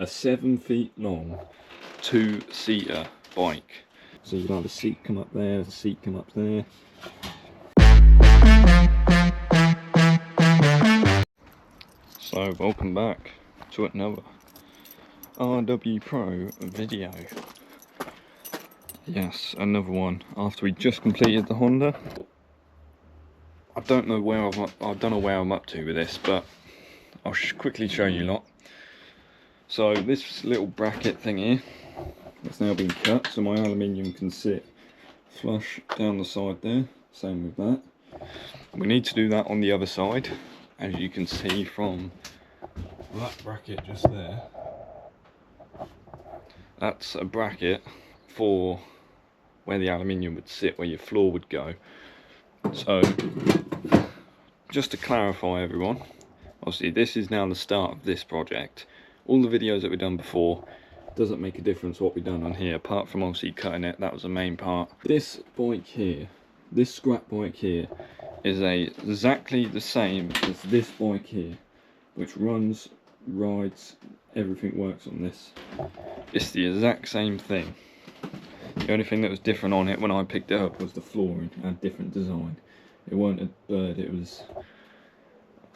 a 7 feet long 2-seater bike. So you've got the seat come up there, the seat come up there. So welcome back to another RWpro video. Yes, another one after we just completed the Honda. I don't know where I'm up to with this, but I'll quickly show you lot. So this little bracket thing here, it's now been cut so my aluminium can sit flush down the side there. Same with that. We need to do that on the other side, as you can see from that bracket just there. That's a bracket for where the aluminium would sit, where your floor would go. So just to clarify everyone, obviously this is now the start of this project. All the videos that we've done before, doesn't make a difference what we've done on here, apart from obviously cutting it. That was the main part. This bike here, this scrap bike here, is exactly the same as this bike here, which runs, rides, everything works on this. It's the exact same thing. The only thing that was different on it when I picked it up was the flooring had different design. It weren't a bird, it was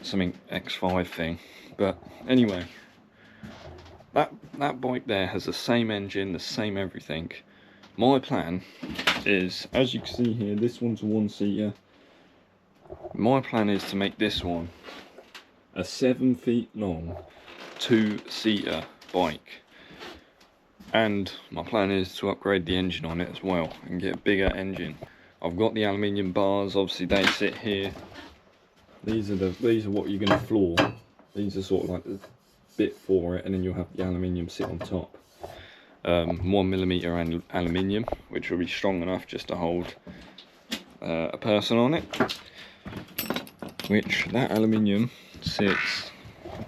something X5 thing. But anyway, that bike there has the same engine, the same everything. My plan is, as you can see here, this one's a 1-seater. My plan is to make this one a 7 feet long 2-seater bike. And my plan is to upgrade the engine on it as well and get a bigger engine. I've got the aluminium bars, obviously they sit here. These are what you're going to floor. These are sort of like the bit for it, and then you'll have the aluminium sit on top. 1mm aluminium, which will be strong enough just to hold a person on it. Which that aluminium sits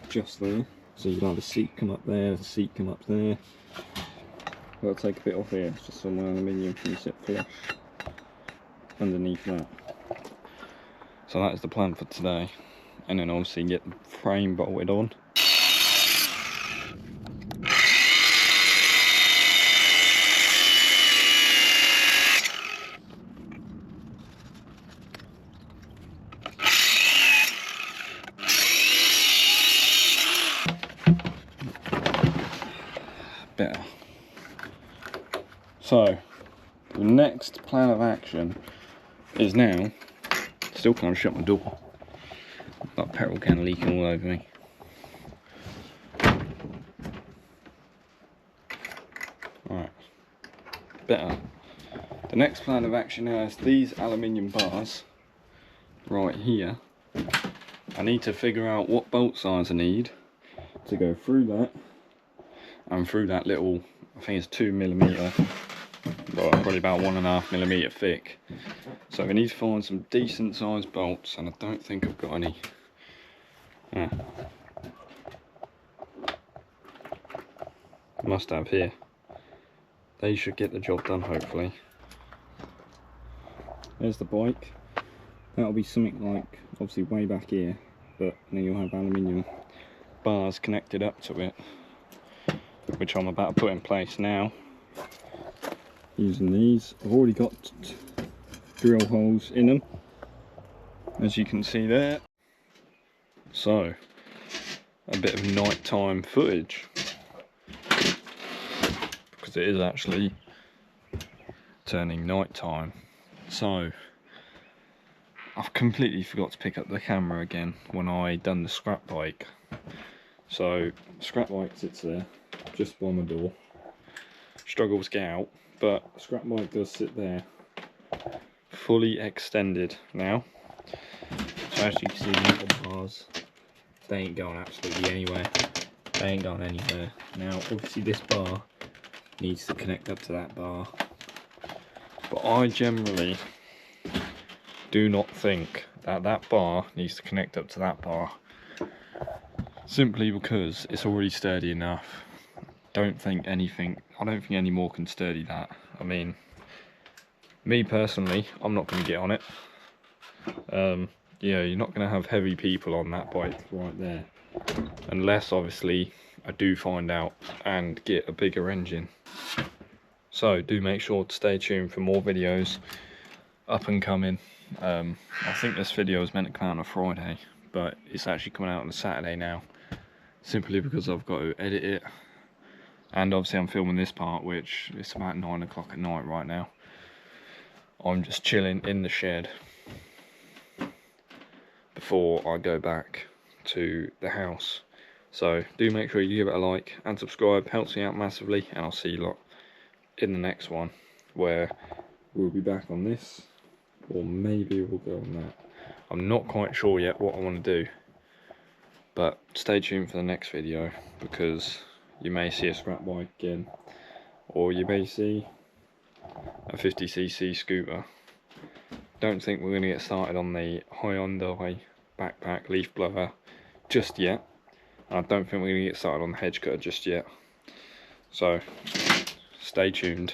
just there. So you've got the seat come up there, the seat come up there. I'll take a bit off here, just so my aluminium can sit flush underneath that. So that is the plan for today, and then obviously get the frame bolted on. Better. So the next plan of action is now, still can't shut my door, got a petrol can leaking all over me. Alright, better. The next plan of action now is these aluminium bars right here. I need to figure out what bolt size I need to go through that and through that little, I think it's 2mm, well, probably about 1.5mm thick. So we need to find some decent sized bolts, and I don't think I've got any. Must have here. They should get the job done, hopefully. There's the bike. That'll be something like, obviously way back here, but then you'll have aluminium bars connected up to it, which I'm about to put in place now using these. I've already got drill holes in them, as you can see there. So a bit of nighttime footage, because it is actually turning nighttime. So I've completely forgot to pick up the camera again when I done the scrap bike. So scrap bike sits there just by my door, struggles to get out, but scrap bike does sit there fully extended now. So as you can see, the little bars, they ain't going absolutely anywhere. They ain't going anywhere. Now obviously this bar needs to connect up to that bar, but I generally do not think that that bar needs to connect up to that bar, simply because it's already sturdy enough. I don't think any more can sturdy that. I mean, me personally, I'm not going to get on it. Yeah, you're not going to have heavy people on that bike right there, unless obviously I do find out and get a bigger engine. So do make sure to stay tuned for more videos up and coming. I think this video is meant to come out on a Friday, but it's actually coming out on a Saturday now, simply because I've got to edit it, and obviously I'm filming this part, which it's about 9 o'clock at night right now. I'm just chilling in the shed before I go back to the house. So do make sure you give it a like and subscribe, helps me out massively, and I'll see you lot in the next one, where we'll be back on this, or maybe we'll go on that. I'm not quite sure yet what I want to do, but stay tuned for the next video, because you may see a scrap bike again, or you may see a 50cc scooter. Don't think we're going to get started on the Hyundai backpack leaf blower just yet. I don't think we're going to get started on the hedge cutter just yet. So stay tuned.